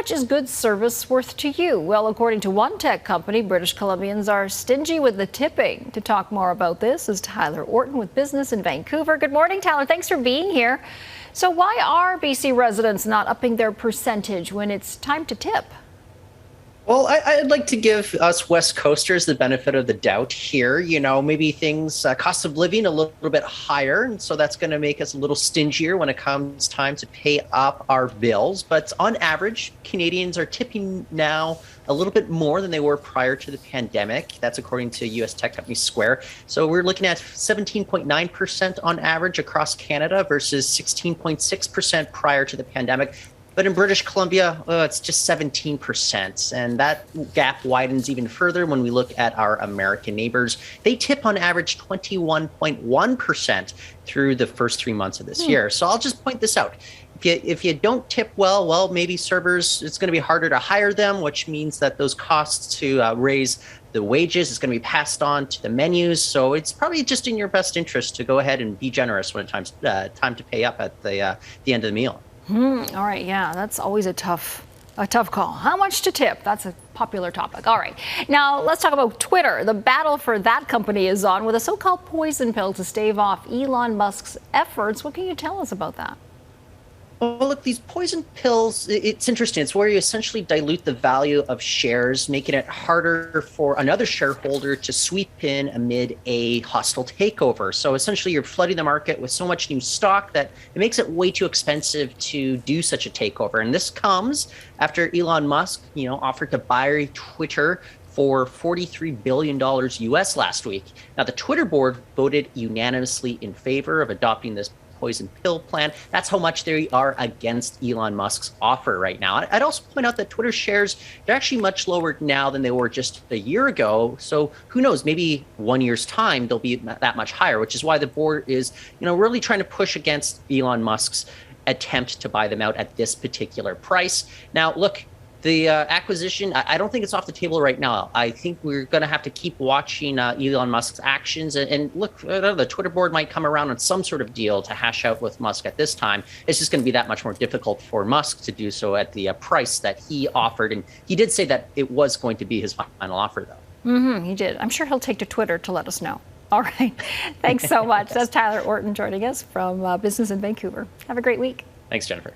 much is good service worth to you? Well, according to one tech company, British Columbians are stingy with the tipping. To talk more about this is Tyler Orton with Business in Vancouver. Good morning, Tyler. Thanks for being here. So why are BC residents not upping their percentage when it's time to tip? Well, I'd like to give us West Coasters the benefit of the doubt here. Maybe things, cost of living a little bit higher. And so that's going to make us a little stingier when it comes time to pay up our bills. But on average, Canadians are tipping now a little bit more than they were prior to the pandemic. That's according to U.S. tech company Square. So we're looking at 17.9% on average across Canada versus 16.6% prior to the pandemic. But in British Columbia, it's just 17%. And that gap widens even further when we look at our American neighbors. They tip on average 21.1% through the first 3 months of this year. So I'll just point this out. If you don't tip well, maybe servers, it's going to be harder to hire them, which means that those costs to raise the wages is going to be passed on to the menus. So it's probably just in your best interest to go ahead and be generous when it's time to pay up at the end of the meal. All right, yeah, that's always a tough call. How much to tip? That's a popular topic. All right, now let's talk about Twitter. The battle for that company is on with a so-called poison pill to stave off Elon Musk's efforts. What can you tell us about that? Well, look, these poison pills, it's interesting. It's where you essentially dilute the value of shares, making it harder for another shareholder to sweep in amid a hostile takeover. So essentially, you're flooding the market with so much new stock that it makes it way too expensive to do such a takeover. And this comes after Elon Musk, offered to buy Twitter for $43 billion US last week. Now, the Twitter board voted unanimously in favor of adopting this poison pill plan. That's how much they are against Elon Musk's offer right now. I'd also point out that Twitter shares, they're actually much lower now than they were just a year ago. So who knows, maybe 1 year's time, they'll be that much higher, which is why the board is, really trying to push against Elon Musk's attempt to buy them out at this particular price. Now, look, the acquisition, I don't think it's off the table right now. I think we're going to have to keep watching Elon Musk's actions. And look, the Twitter board might come around on some sort of deal to hash out with Musk at this time. It's just going to be that much more difficult for Musk to do so at the price that he offered. And he did say that it was going to be his final offer, though. He did. I'm sure he'll take to Twitter to let us know. All right. Thanks so much. That's Tyler Orton joining us from Business in Vancouver. Have a great week. Thanks, Jennifer.